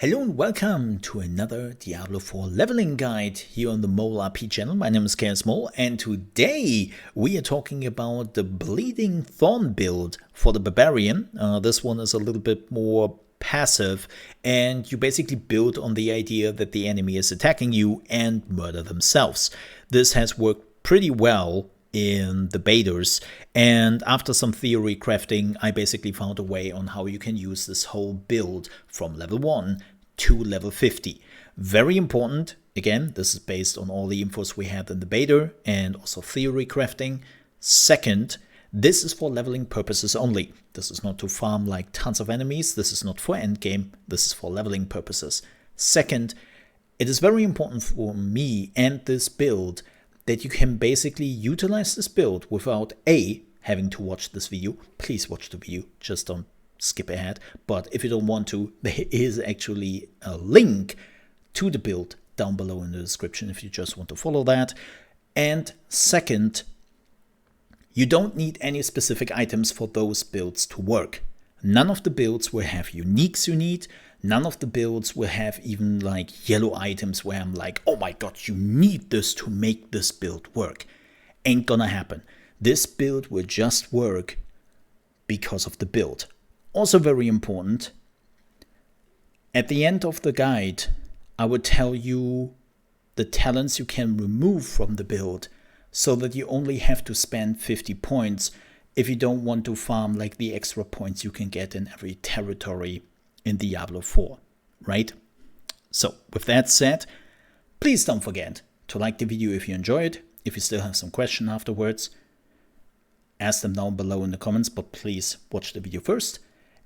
Hello and welcome to another Diablo 4 leveling guide here on the Mole RP channel. My name is ChaosMole and today we are talking about the Bleeding Thorn build for the Barbarian. This one is a little bit more passive and you basically build on the idea that the enemy is attacking you and murder themselves. This has worked pretty well in the betas, and after some theory crafting I basically found a way on how you can use this whole build from level 1 to level 50. Very important. Again, this is based on all the infos we had in the beta and also theory crafting. Second, this is for leveling purposes only. This is not to farm like tons of enemies. This is not for endgame. This is for leveling purposes. Second, it is very important for me and this build that you can basically utilize this build without A, having to watch this video. Please watch the video, just don't skip ahead. But if you don't want to, there is actually a link to the build down below in the description if you just want to follow that. And second, you don't need any specific items for those builds to work. None of the builds will have uniques you need. None of the builds will have even like yellow items where I'm like, oh my god, you need this to make this build work. Ain't gonna happen. This build will just work because of the build. Also very important, at the end of the guide, I would tell you the talents you can remove from the build so that you only have to spend 50 points if you don't want to farm like the extra points you can get in every territory in Diablo 4, right? So with that said, please don't forget to like the video if you enjoyed. If you still have some question afterwards, ask them down below in the comments, but please watch the video first.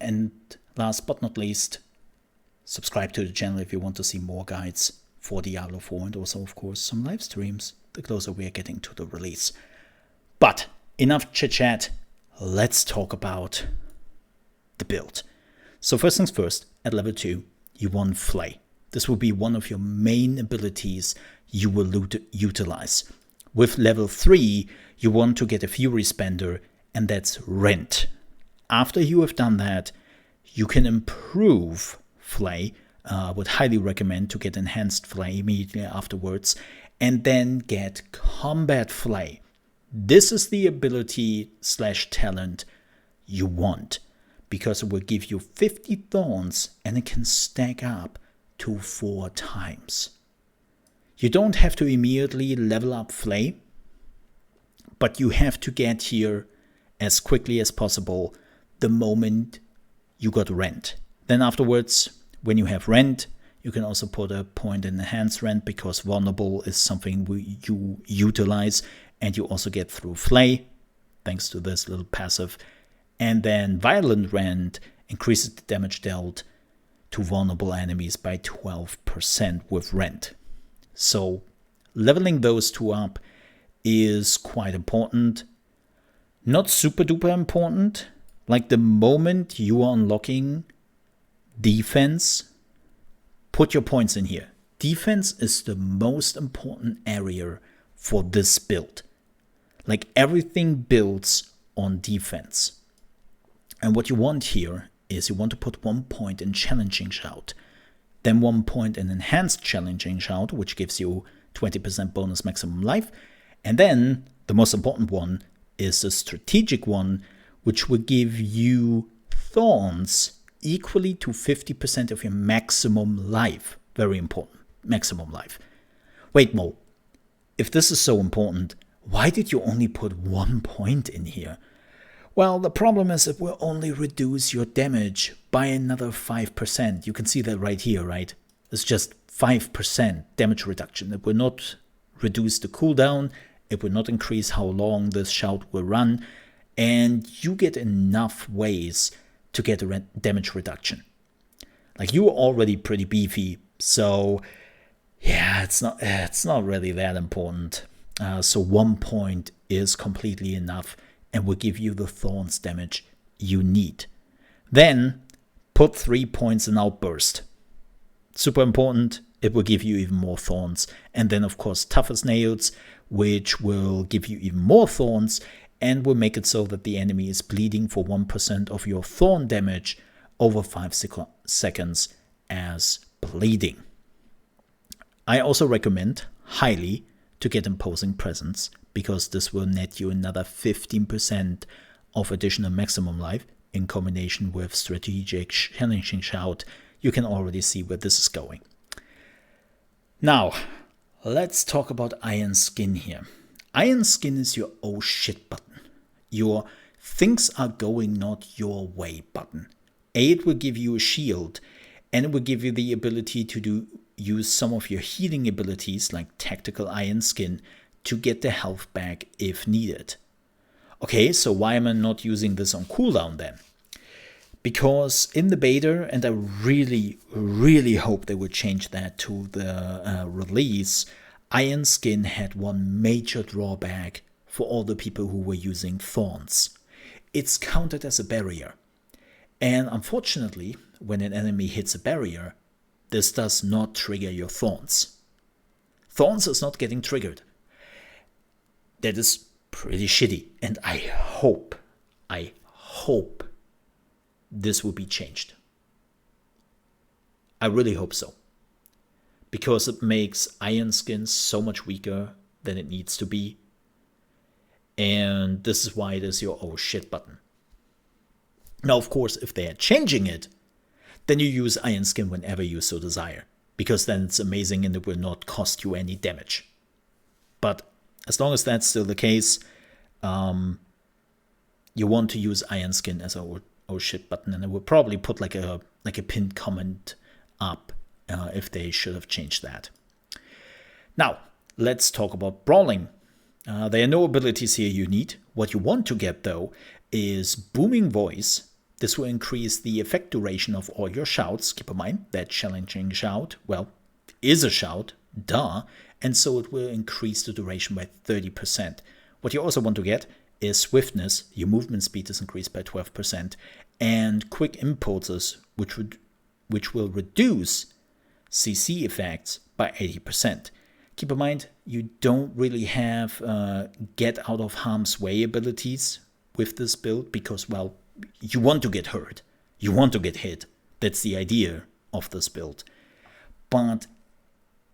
And last but not least, subscribe to the channel if you want to see more guides for Diablo 4 and also of course some live streams the closer we are getting to the release. But enough chit chat, let's talk about the build. So first things first, at level 2, you want Flay. This will be one of your main abilities you will utilize. With level 3, you want to get a Fury Spender, and that's Rent. After you have done that, you can improve Flay. I would highly recommend to get Enhanced Flay immediately afterwards, and then get Combat Flay. This is the ability / talent you want, because it will give you 50 Thorns and it can stack up to 4 times. You don't have to immediately level up Flay, but you have to get here as quickly as possible the moment you got Rent. Then afterwards, when you have Rent, you can also put a point in Enhanced Rent because Vulnerable is something you utilize and you also get through Flay, thanks to this little passive. And then Violent Rend increases the damage dealt to vulnerable enemies by 12% with Rend. So leveling those two up is quite important. Not super duper important. Like the moment you are unlocking defense, put your points in here. Defense is the most important area for this build. Like everything builds on defense. And what you want here is you want to put 1 point in Challenging Shout, then 1 point in Enhanced Challenging Shout, which gives you 20% bonus maximum life. And then the most important one is the strategic one, which will give you Thorns equally to 50% of your maximum life. Very important, maximum life. Wait, Mo, if this is so important, why did you only put 1 point in here? Well, the problem is it will only reduce your damage by another 5%. You can see that right here, right? It's just 5% damage reduction. It will not reduce the cooldown. It will not increase how long this shout will run. And you get enough ways to get a damage reduction. Like, you are already pretty beefy, so yeah, it's not really that important. So 1 point is completely enough and will give you the Thorns damage you need. Then put 3 points in Outburst. Super important. It will give you even more Thorns. And then of course Tough as Nails, which will give you even more Thorns and will make it so that the enemy is bleeding for 1% of your Thorn damage over 5 seconds as bleeding. I also recommend highly to get Imposing Presence, because this will net you another 15% of additional maximum life in combination with Strategic Challenging Shout. You can already see where this is going. Now, let's talk about Iron Skin here. Iron Skin is your oh shit button. Your things are going not your way button. It will give you a shield, and it will give you the ability to use some of your healing abilities like Tactical Iron Skin to get the health back if needed. Okay, so why am I not using this on cooldown then? Because in the beta, and I really, really hope they will change that to the release, Iron Skin had one major drawback for all the people who were using Thorns. It's counted as a barrier. And unfortunately, when an enemy hits a barrier, this does not trigger your Thorns. Thorns is not getting triggered. That is pretty shitty. And I hope this will be changed. I really hope so. Because it makes Iron Skin so much weaker than it needs to be. And this is why it is your oh shit button. Now, of course, if they are changing it, then you use Iron Skin whenever you so desire, because then it's amazing and it will not cost you any damage. But as long as that's still the case, you want to use Iron Skin as a oh shit button, and I will probably put like a pinned comment up if they should have changed that. Now, let's talk about Brawling. There are no abilities here you need. What you want to get, though, is Booming Voice. This will increase the effect duration of all your shouts. Keep in mind that Challenging Shout, well, is a shout, duh, and so it will increase the duration by 30%. What you also want to get is Swiftness. Your movement speed is increased by 12%, and Quick Impulses, which will reduce CC effects by 80%. Keep in mind, you don't really have get out of harm's way abilities with this build because, well, you want to get hurt. You want to get hit. That's the idea of this build. But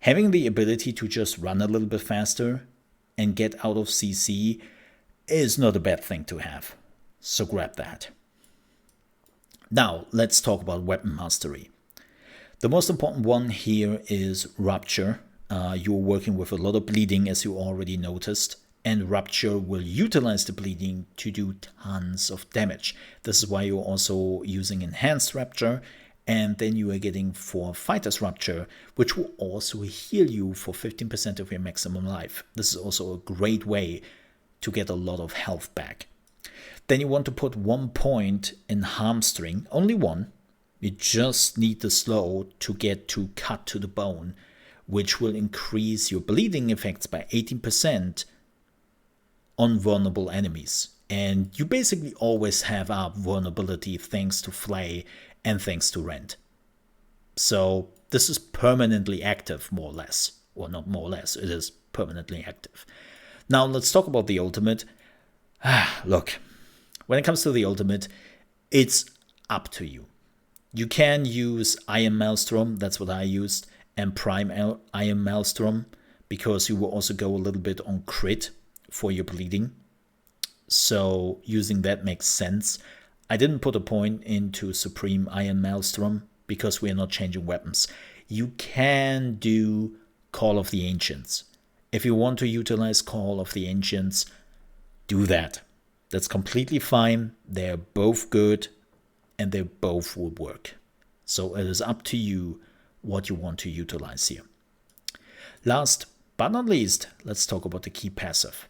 having the ability to just run a little bit faster and get out of CC is not a bad thing to have. So grab that. Now, let's talk about weapon mastery. The most important one here is Rupture. You're working with a lot of bleeding, as you already noticed, and Rupture will utilize the bleeding to do tons of damage. This is why you're also using Enhanced Rupture, and then you are getting for Fighter's Rupture, which will also heal you for 15% of your maximum life. This is also a great way to get a lot of health back. Then you want to put 1 point in Hamstring, only one. You just need the slow to get to cut to the bone, which will increase your bleeding effects by 18% on vulnerable enemies. And you basically always have up vulnerability thanks to Flay and thanks to Rend. So this is permanently active, more or less. Or not more or less, it is permanently active. Now let's talk about the ultimate. Look, when it comes to the ultimate, it's up to you. You can use Iron Maelstrom, that's what I used, and Prime Iron Maelstrom, because you will also go a little bit on crit for your bleeding. So using that makes sense. I didn't put a point into Supreme Iron Maelstrom because we are not changing weapons. You can do Call of the Ancients. If you want to utilize Call of the Ancients, do that. That's completely fine. They're both good and they both will work. So it is up to you what you want to utilize here. Last but not least, let's talk about the key passive.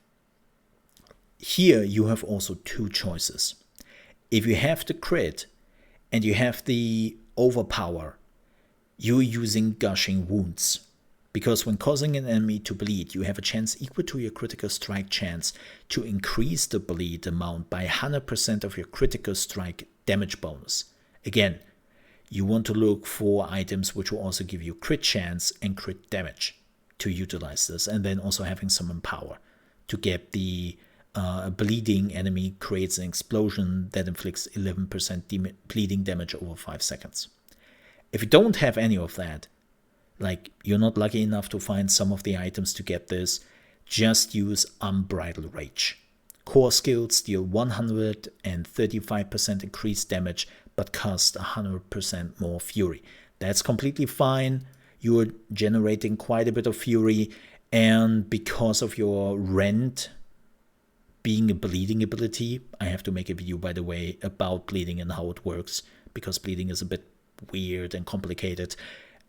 Here you have also two choices. If you have the crit and you have the overpower, you're using Gushing Wounds. Because when causing an enemy to bleed, you have a chance equal to your critical strike chance to increase the bleed amount by 100% of your critical strike damage bonus. Again, you want to look for items which will also give you crit chance and crit damage to utilize this, and then also having some empower to get the bleeding enemy creates an explosion that inflicts 11% bleeding damage over 5 seconds. If you don't have any of that, like you're not lucky enough to find some of the items to get this, just use Unbridled Rage. Core skills deal 135% increased damage, but cost 100% more fury. That's completely fine. You're generating quite a bit of fury, and because of your Rend being a bleeding ability, I have to make a video, by the way, about bleeding and how it works, because bleeding is a bit weird and complicated.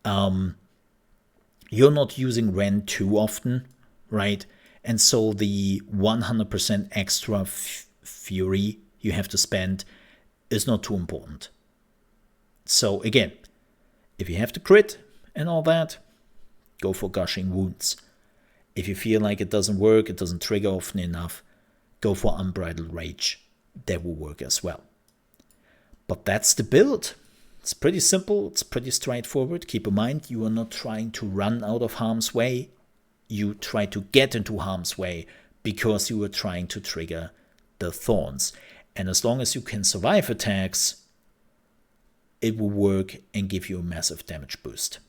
You're not using Rend too often, right? And so the 100% extra fury you have to spend is not too important. So again, if you have to crit and all that, go for Gushing Wounds. If you feel like it doesn't work, it doesn't trigger often enough, go for Unbridled Rage. That will work as well. But that's the build. It's pretty simple. It's pretty straightforward. Keep in mind, you are not trying to run out of harm's way. You try to get into harm's way because you are trying to trigger the Thorns. And as long as you can survive attacks, it will work and give you a massive damage boost.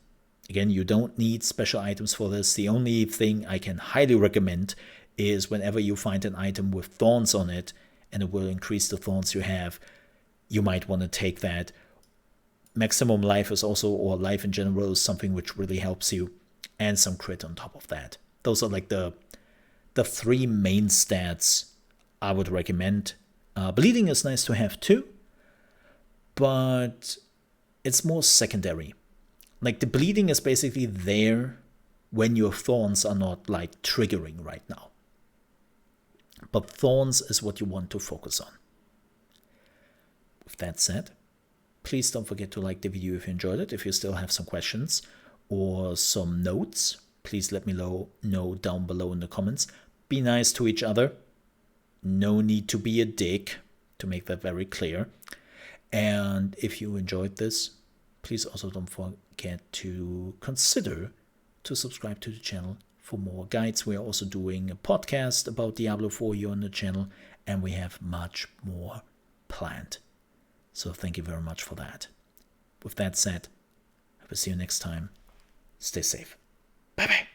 Again, you don't need special items for this. The only thing I can highly recommend is whenever you find an item with Thorns on it, and it will increase the Thorns you have, you might want to take that. Maximum life is also, or life in general, is something which really helps you, and some crit on top of that. Those are like the three main stats I would recommend. Bleeding is nice to have too, but it's more secondary. Like the bleeding is basically there when your Thorns are not like triggering right now. But Thorns is what you want to focus on. With that said, please don't forget to like the video if you enjoyed it. If you still have some questions or some notes, please let me know down below in the comments. Be nice to each other. No need to be a dick, to make that very clear. And if you enjoyed this, please also don't forget to consider to subscribe to the channel for more guides. We are also doing a podcast about Diablo 4 here on the channel, and we have much more planned. So thank you very much for that. With that said, I will see you next time. Stay safe. Bye-bye.